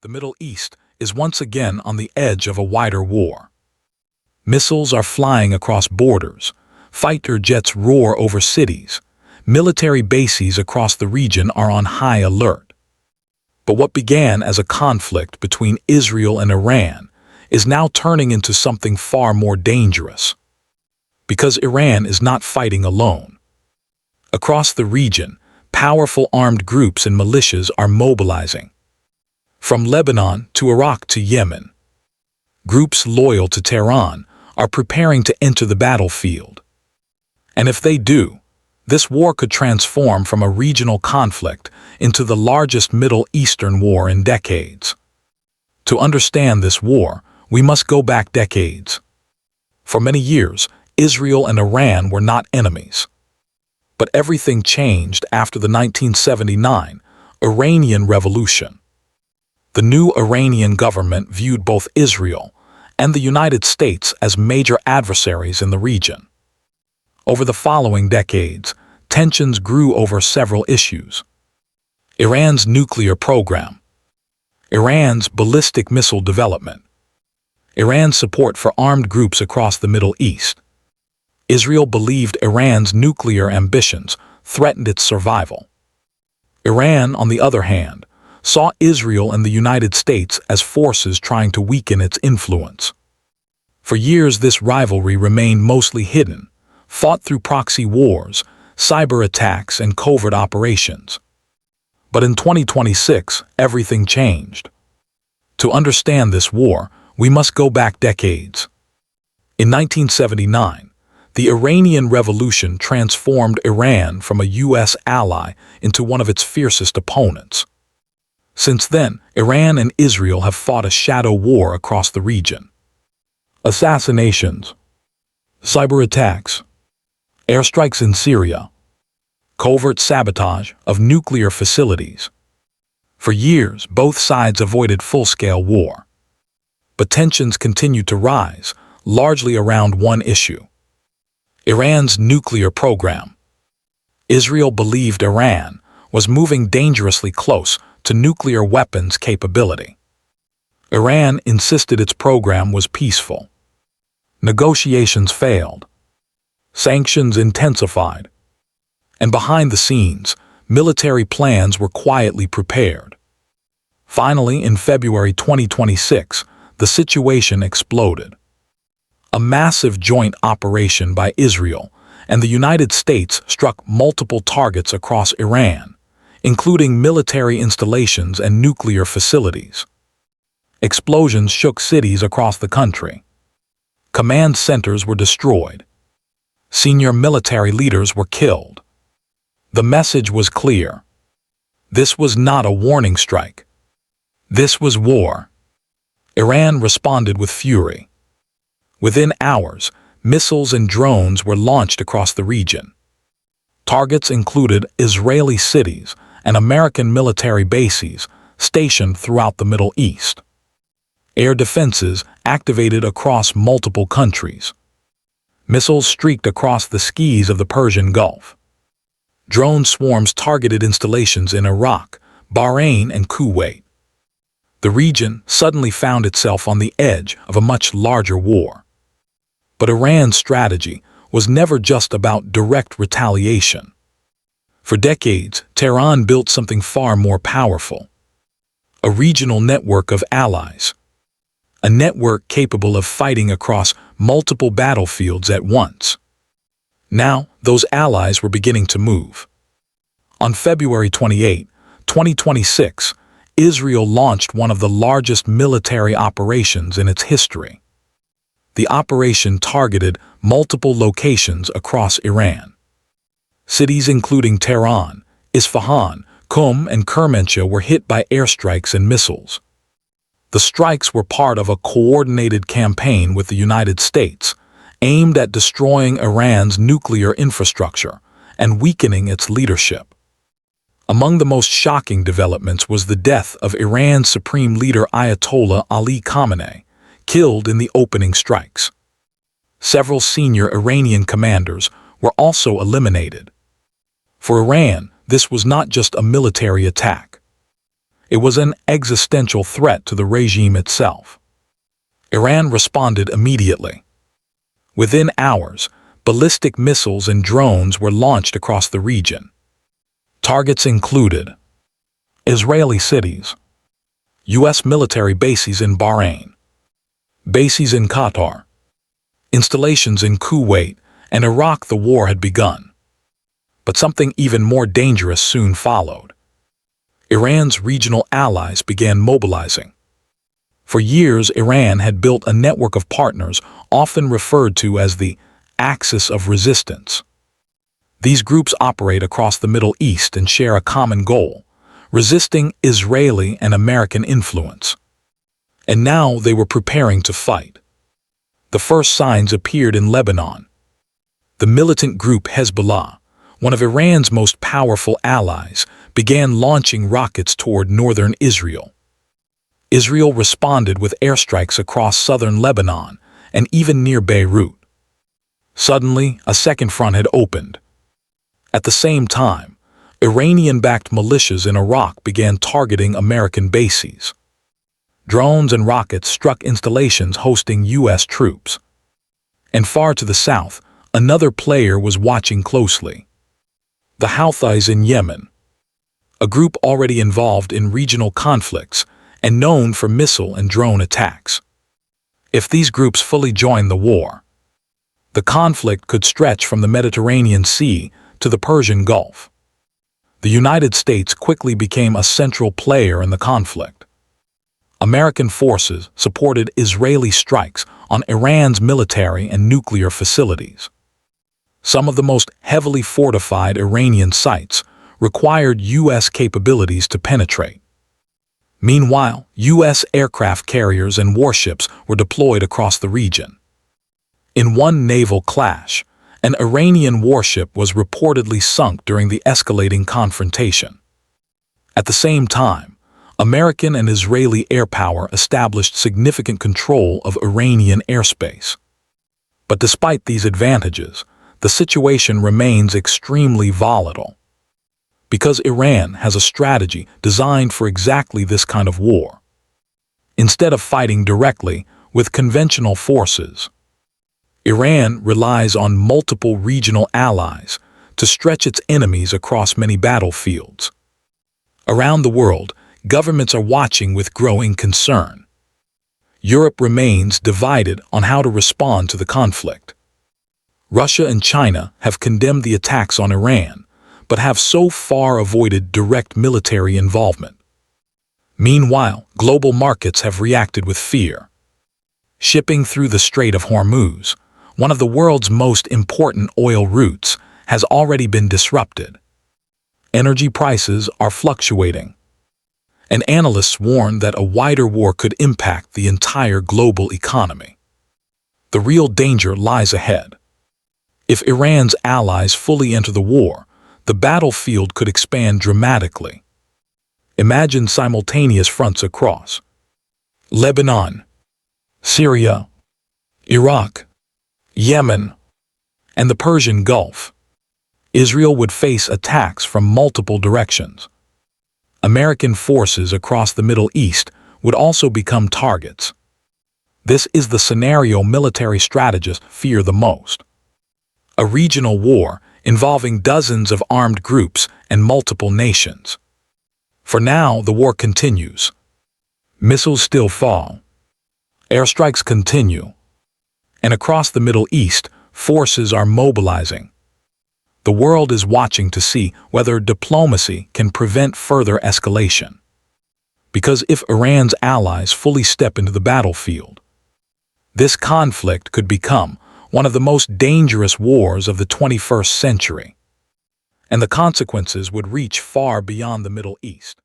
the Middle East is once again on the edge of a wider war. Missiles are flying across borders, fighter jets roar over cities, military bases across the region are on high alert. But what began as a conflict between Israel and Iran is now turning into something far more dangerous. Because Iran is not fighting alone. Across the region, powerful armed groups and militias are mobilizing. From Lebanon to Iraq to Yemen, groups loyal to Tehran are preparing to enter the battlefield. And if they do, this war could transform from a regional conflict into the largest Middle Eastern war in decades. To understand this war, we must go back decades. For many years, Israel and Iran were not enemies. But everything changed after the 1979 Iranian Revolution. The new Iranian government viewed both Israel and the United States as major adversaries in the region. Over the following decades, tensions grew over several issues. Iran's nuclear program, Iran's ballistic missile development, Iran's support for armed groups across the Middle East. Israel believed Iran's nuclear ambitions threatened its survival. Iran, on the other hand, saw Israel and the United States as forces trying to weaken its influence. For years, this rivalry remained mostly hidden, fought through proxy wars, cyber attacks, and covert operations. But in 2026, everything changed. To understand this war, we must go back decades. In 1979, the Iranian Revolution transformed Iran from a U.S. ally into one of its fiercest opponents. Since then, Iran and Israel have fought a shadow war across the region. Assassinations, cyber attacks, airstrikes in Syria, covert sabotage of nuclear facilities. For years, both sides avoided full-scale war. But tensions continued to rise, largely around one issue: Iran's nuclear program. Israel believed Iran was moving dangerously close to nuclear weapons capability. Iran insisted its program was peaceful. Negotiations failed. Sanctions intensified. And behind the scenes, military plans were quietly prepared. Finally, in February 2026, the situation exploded. A massive joint operation by Israel and the United States struck multiple targets across Iran, including military installations and nuclear facilities. Explosions shook cities across the country. Command centers were destroyed. Senior military leaders were killed. The message was clear. This was not a warning strike. This was war. Iran responded with fury. Within hours, missiles and drones were launched across the region. Targets included Israeli cities and American military bases stationed throughout the Middle East. Air defenses activated across multiple countries. Missiles streaked across the skies of the Persian Gulf. Drone swarms targeted installations in Iraq, Bahrain, and Kuwait. The region suddenly found itself on the edge of a much larger war. But Iran's strategy was never just about direct retaliation. For decades, Tehran built something far more powerful: a regional network of allies. A network capable of fighting across multiple battlefields at once. Now, those allies were beginning to move. On February 28, 2026, Israel launched one of the largest military operations in its history. The operation targeted multiple locations across Iran. Cities including Tehran, Isfahan, Qum, and Kermanshah were hit by airstrikes and missiles. The strikes were part of a coordinated campaign with the United States, aimed at destroying Iran's nuclear infrastructure and weakening its leadership. Among the most shocking developments was the death of Iran's supreme leader Ayatollah Ali Khamenei, killed in the opening strikes. Several senior Iranian commanders were also eliminated. For Iran, this was not just a military attack. It was an existential threat to the regime itself. Iran responded immediately. Within hours, ballistic missiles and drones were launched across the region. Targets included Israeli cities, U.S. military bases in Bahrain, bases in Qatar, installations in Kuwait and Iraq. The war had begun. But something even more dangerous soon followed. Iran's regional allies began mobilizing. For years, Iran had built a network of partners often referred to as the axis of resistance. These groups operate across the Middle East and share a common goal: resisting Israeli and American influence. And now they were preparing to fight. The first signs appeared in Lebanon. The militant group Hezbollah, one of Iran's most powerful allies, began launching rockets toward northern Israel. Israel responded with airstrikes across southern Lebanon and even near Beirut. Suddenly, a second front had opened. At the same time, Iranian-backed militias in Iraq began targeting American bases. Drones and rockets struck installations hosting U.S. troops. And far to the south, another player was watching closely: the Houthis in Yemen, a group already involved in regional conflicts and known for missile and drone attacks. If these groups fully joined the war, the conflict could stretch from the Mediterranean Sea to the Persian Gulf. The United States quickly became a central player in the conflict. American forces supported Israeli strikes on Iran's military and nuclear facilities. Some of the most heavily fortified Iranian sites required U.S. capabilities to penetrate. Meanwhile, U.S. aircraft carriers and warships were deployed across the region. In one naval clash, an Iranian warship was reportedly sunk during the escalating confrontation. At the same time, American and Israeli air power established significant control of Iranian airspace. But despite these advantages, the situation remains extremely volatile. Because Iran has a strategy designed for exactly this kind of war. Instead of fighting directly with conventional forces, Iran relies on multiple regional allies to stretch its enemies across many battlefields. Around the world, governments are watching with growing concern. Europe remains divided on how to respond to the conflict. Russia and China have condemned the attacks on Iran, but have so far avoided direct military involvement. Meanwhile, global markets have reacted with fear. Shipping through the Strait of Hormuz, one of the world's most important oil routes, has already been disrupted. Energy prices are fluctuating, and analysts warn that a wider war could impact the entire global economy. The real danger lies ahead. If Iran's allies fully enter the war, the battlefield could expand dramatically. Imagine simultaneous fronts across Lebanon, Syria, Iraq, Yemen, and the Persian Gulf. Israel would face attacks from multiple directions. American forces across the Middle East would also become targets. This is the scenario military strategists fear the most. A regional war involving dozens of armed groups and multiple nations. For now, the war continues. Missiles still fall. Airstrikes continue. And across the Middle East, forces are mobilizing. The world is watching to see whether diplomacy can prevent further escalation. Because if Iran's allies fully step into the battlefield, this conflict could become one of the most dangerous wars of the 21st century, and the consequences would reach far beyond the Middle East.